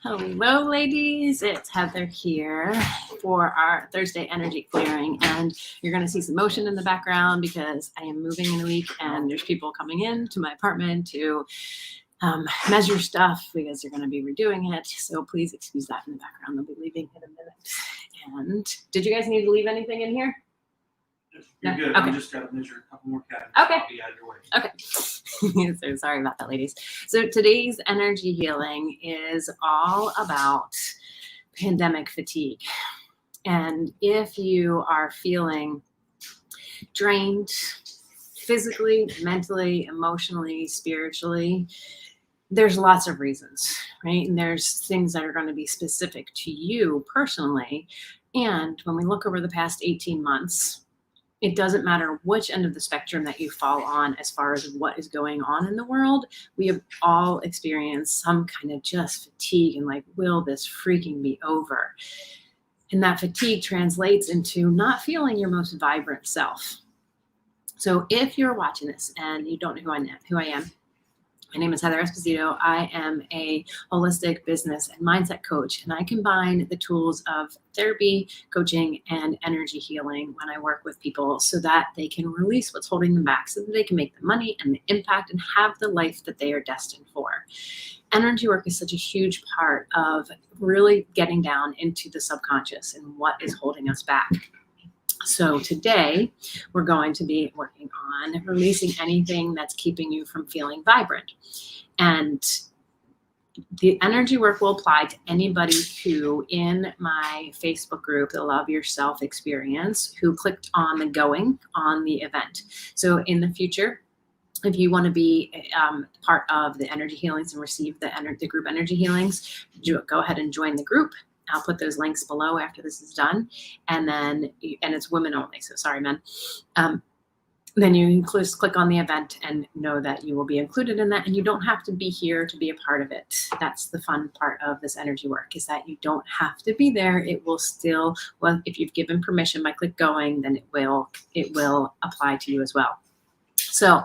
Hello, ladies. It's Heather here for our Thursday energy clearing. And you're going to see some motion in the background because I am moving in a week and there's people coming in to my apartment to measure stuff because they're going to be redoing it. So please excuse that in the background. They'll be leaving in a minute. And did you guys need to leave anything in here? You're good. Okay. I just got to measure a couple more cabinets. Okay. I'll be out of your way. Okay. So sorry about that, ladies. So today's energy healing is all about pandemic fatigue. And if you are feeling drained physically, mentally, emotionally, spiritually, there's lots of reasons, right? And there's things that are going to be specific to you personally. And when we look over the past 18 months, it doesn't matter which end of the spectrum that you fall on as far as what is going on in the world. We have all experienced some kind of just fatigue and like, will this freaking be over? And that fatigue translates into not feeling your most vibrant self. So if you're watching this and you don't know who I am, my name is Heather Esposito. I am a holistic business and mindset coach, and I combine the tools of therapy, coaching, and energy healing when I work with people so that they can release what's holding them back so that they can make the money and the impact and have the life that they are destined for. Energy work is such a huge part of really getting down into the subconscious and what is holding us back. So today we're going to be working on releasing anything that's keeping you from feeling vibrant. And the energy work will apply to anybody who in my Facebook group, the Love Yourself Experience, who clicked on the going on the event. So in the future, if you want to be part of the energy healings and receive the group energy healings, go ahead and join the group. I'll put those links below after this is done. And it's women only, so sorry, men. Then you click on the event and know that you will be included in that, and you don't have to be here to be a part of it. That's the fun part of this energy work, is that you don't have to be there. It will still, well, if you've given permission by click going, then it will apply to you as well. So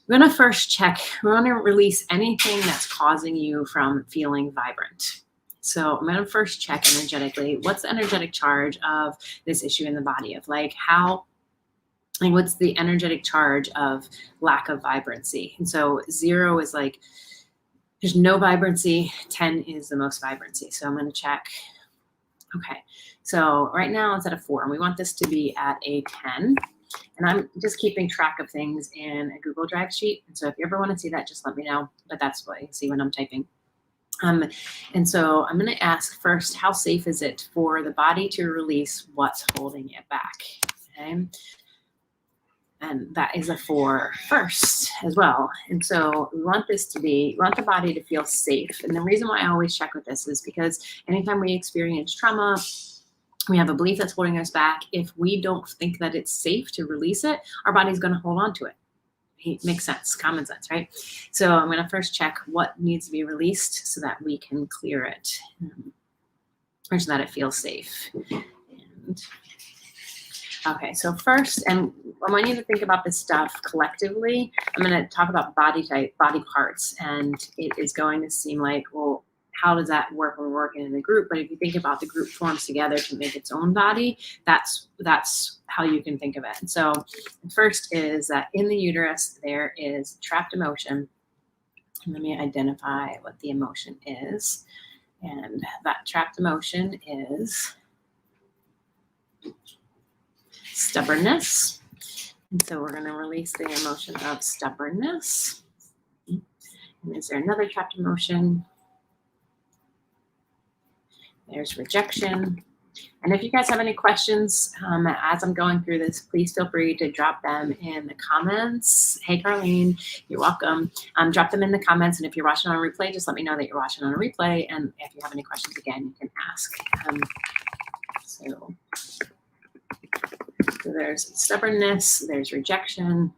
we're going to first check, we're going to release anything that's causing you from feeling vibrant. So I'm going to first check energetically, what's the energetic charge of this issue in the body, of like what's the energetic charge of lack of vibrancy. And so 0 is like, there's no vibrancy. 10 is the most vibrancy. So I'm going to check. Okay. So right now it's at a 4 and we want this to be at a 10. And I'm just keeping track of things in a Google Drive sheet. And so if you ever want to see that, just let me know. But that's what you see when I'm typing. And so I'm going to ask first, how safe is it for the body to release what's holding it back? Okay. And that is a 4 first as well. And so we want the body to feel safe. And the reason why I always check with this is because anytime we experience trauma, we have a belief that's holding us back. If we don't think that it's safe to release it, our body's going to hold on to it. It makes sense, common sense, right? So I'm going to first check what needs to be released so that we can clear it, or so that it feels safe. And, okay, so first, and I want you to think about this stuff collectively. I'm going to talk about body type, body parts, and it is going to seem like, well, how does that work when we're working in a group? But if you think about the group forms together to make its own body, that's how you can think of it. And so first is that in the uterus, there is trapped emotion. And let me identify what the emotion is. And that trapped emotion is stubbornness. And so we're going to release the emotion of stubbornness. And is there another trapped emotion? There's rejection. And if you guys have any questions as I'm going through this, please feel free to drop them in the comments. Hey, Carlene, you're welcome. Drop them in the comments. And if you're watching on a replay, just let me know that you're watching on a replay. And if you have any questions, again, you can ask. So there's stubbornness, there's rejection,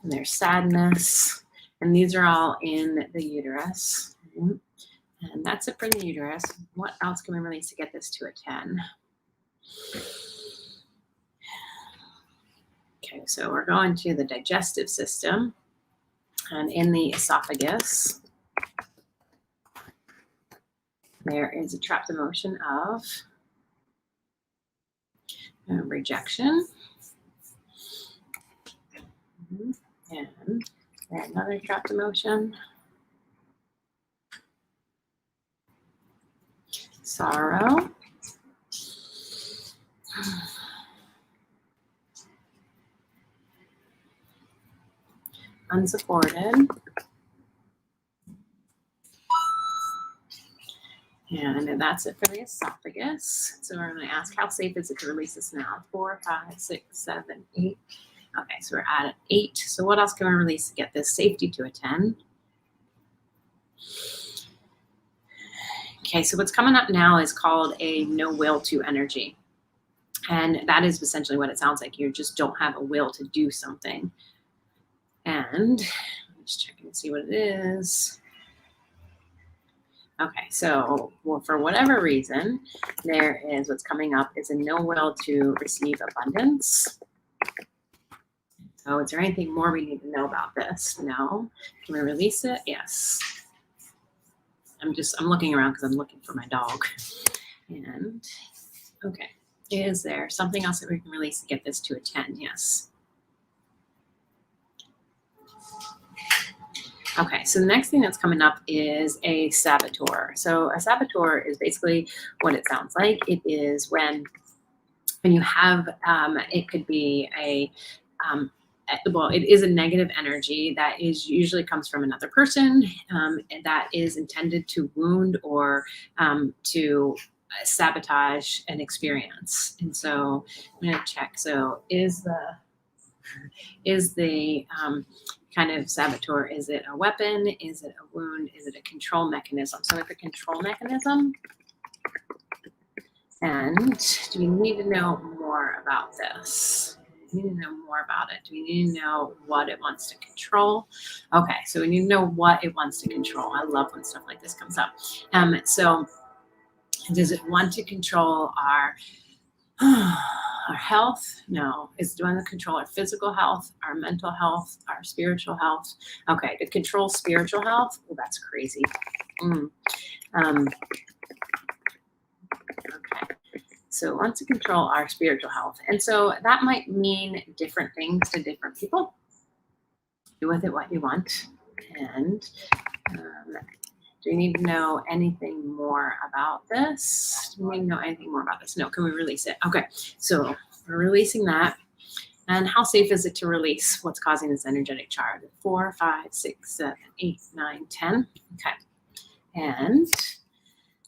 and there's sadness. And these are all in the uterus. And that's it for the uterus. What else can we release to get this to a 10? Okay, so we're going to the digestive system. And in the esophagus, There is a trapped emotion of rejection. And another trapped emotion. Sorrow. Unsupported. And that's it for the esophagus. So we're going to ask, how safe is it to release this now? 4, 5, 6, 7, 8. Okay, so we're at an 8. So what else can we release to get this safety to a 10? Okay, so what's coming up now is called a no will to energy. And that is essentially what it sounds like. You just don't have a will to do something. And I'm just checking to see what it is. Okay, so for whatever reason, there is what's coming up is a no will to receive abundance. So is there anything more we need to know about this? No. Can we release it? Yes. I'm looking around because I'm looking for my dog. And okay, is there something else that we can release to get this to a 10? Yes. Okay, so the next thing that's coming up is a saboteur. So a saboteur is basically what it sounds like. It is when you have, it could be well, it is a negative energy that is usually comes from another person that is intended to wound or to sabotage an experience. And so I'm going to check. So is the kind of saboteur, is it a weapon? Is it a wound? Is it a control mechanism? So it's a control mechanism. And do we need to know more about this? Do we need to know more about it? Do we need to know what it wants to control? Okay, so we need to know what it wants to control. I love when stuff like this comes up. So does it want to control our health? No. Is it want to control our physical health, our mental health, our spiritual health? Okay, to control spiritual health? Well, that's crazy. Okay. So it wants to control our spiritual health. And so that might mean different things to different people. Do with it what you want. And do we need to know anything more about this? Do we need to know anything more about this? No. Can we release it? Okay. So we're releasing that. And how safe is it to release what's causing this energetic charge? 4, 5, 6, 7, 8, 9, 10. Okay. And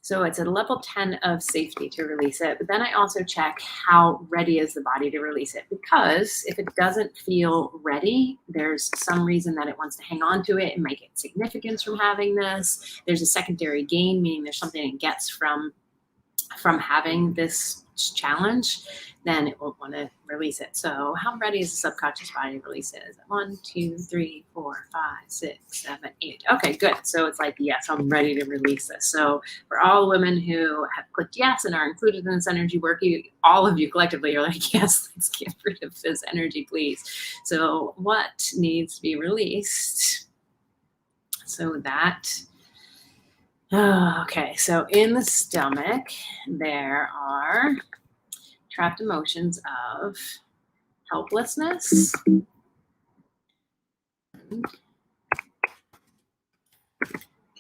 so it's a level 10 of safety to release it. But then I also check how ready is the body to release it. Because if it doesn't feel ready, there's some reason that it wants to hang on to it. It might get significance from having this. There's a secondary gain, meaning there's something it gets from having this challenge, then it won't want to release it. So how ready is the subconscious body to release it? Is it 1, 2, 3, 4, 5, 6, 7, 8? Okay, good. So it's like, yes, I'm ready to release this. So for all women who have clicked yes and are included in this energy work, all of you collectively are like, yes, let's get rid of this energy, please. So what needs to be released? So that... okay, so in the stomach, there are trapped emotions of helplessness. Can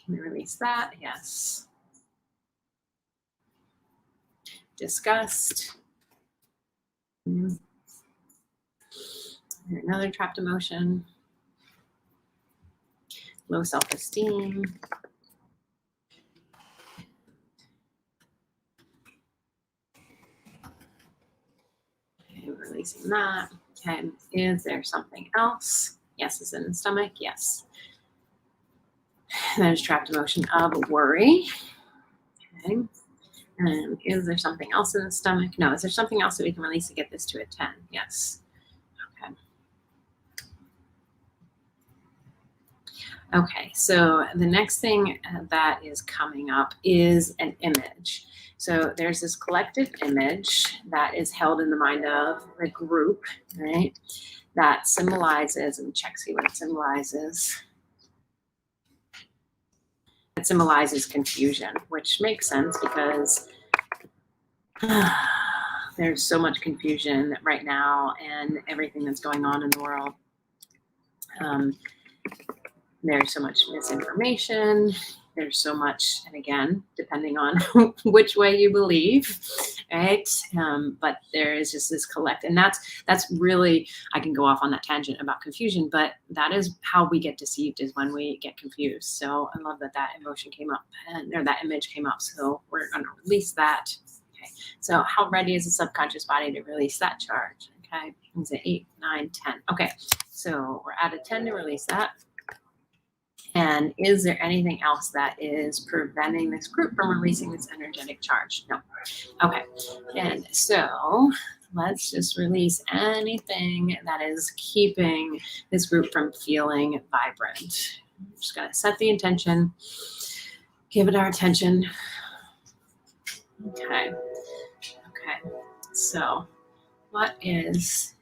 we release that? Yes. Disgust. Another trapped emotion. Low self-esteem. Releasing that. Okay, is there something else? Yes, it's in the stomach. Yes. There's trapped emotion of worry. Okay. And is there something else in the stomach? No. Is there something else that we can release to get this to a 10? Yes. Okay. Okay, so the next thing that is coming up is an image. So there's this collective image that is held in the mind of the group, right? That symbolizes, and check see what it symbolizes. It that symbolizes confusion, which makes sense because there's so much confusion right now and everything that's going on in the world. There's so much misinformation. There's so much, and again, depending on which way you believe, right? But there is just this and that's really, I can go off on that tangent about confusion, but that is how we get deceived, is when we get confused. So I love that emotion came up, or that image came up. So we're going to release that. Okay. So how ready is the subconscious body to release that charge? Okay. Is it 8, 9, 10? Okay. So we're at a 10 to release that. And is there anything else that is preventing this group from releasing this energetic charge? No. Okay. And so let's just release anything that is keeping this group from feeling vibrant. I'm just going to set the intention, give it our attention. Okay. Okay. So what is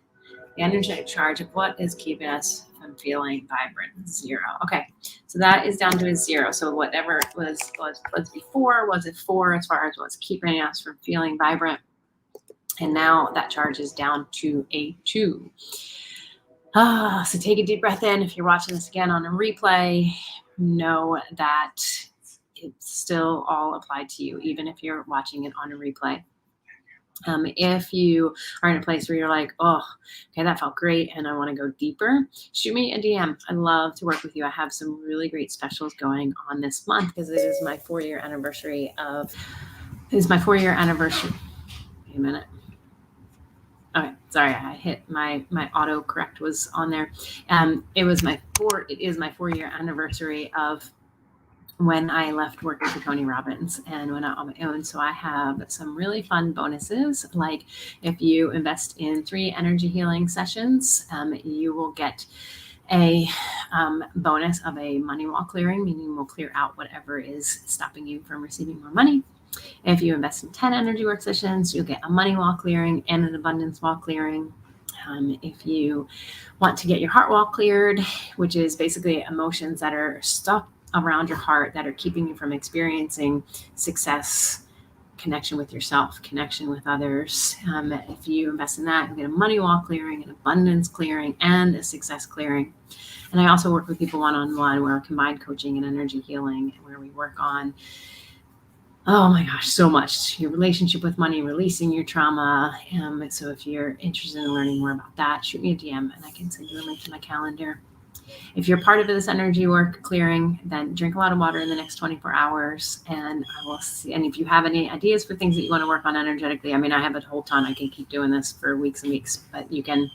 the energetic charge of what is keeping us from feeling vibrant? 0. Okay. So that is down to a 0. So whatever was before was a 4 as far as what's keeping us from feeling vibrant. And now that charge is down to a 2. So take a deep breath in. If you're watching this again on a replay, know that it's still all applied to you, even if you're watching it on a replay. If you are in a place where you're like, oh, okay, that felt great, and I want to go deeper, shoot me a DM. I'd love to work with you. I have some really great specials going on this month because it is my 4-year anniversary Wait a minute. Okay, sorry, I hit my auto correct was on there. It is my 4-year anniversary of when I left working for Tony Robbins and went out on my own. So I have some really fun bonuses. Like if you invest in 3 energy healing sessions, you will get a bonus of a money wall clearing, meaning we'll clear out whatever is stopping you from receiving more money. If you invest in 10 energy work sessions, you'll get a money wall clearing and an abundance wall clearing. If you want to get your heart wall cleared, which is basically emotions that are stuck around your heart that are keeping you from experiencing success, connection with yourself, connection with others. If you invest in that, you get a money wall clearing, an abundance clearing, and a success clearing. And I also work with people one-on-one, where combined coaching and energy healing, where we work on, oh my gosh, so much. Your relationship with money, releasing your trauma. So if you're interested in learning more about that, shoot me a DM and I can send you a link to my calendar. If you're part of this energy work clearing, then drink a lot of water in the next 24 hours, and I will see. And if you have any ideas for things that you want to work on energetically, I mean, I have a whole ton. I can keep doing this for weeks and weeks, but you can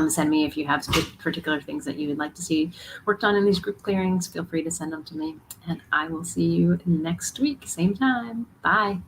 send me if you have particular things that you would like to see worked on in these group clearings. Feel free to send them to me, and I will see you next week, same time. Bye.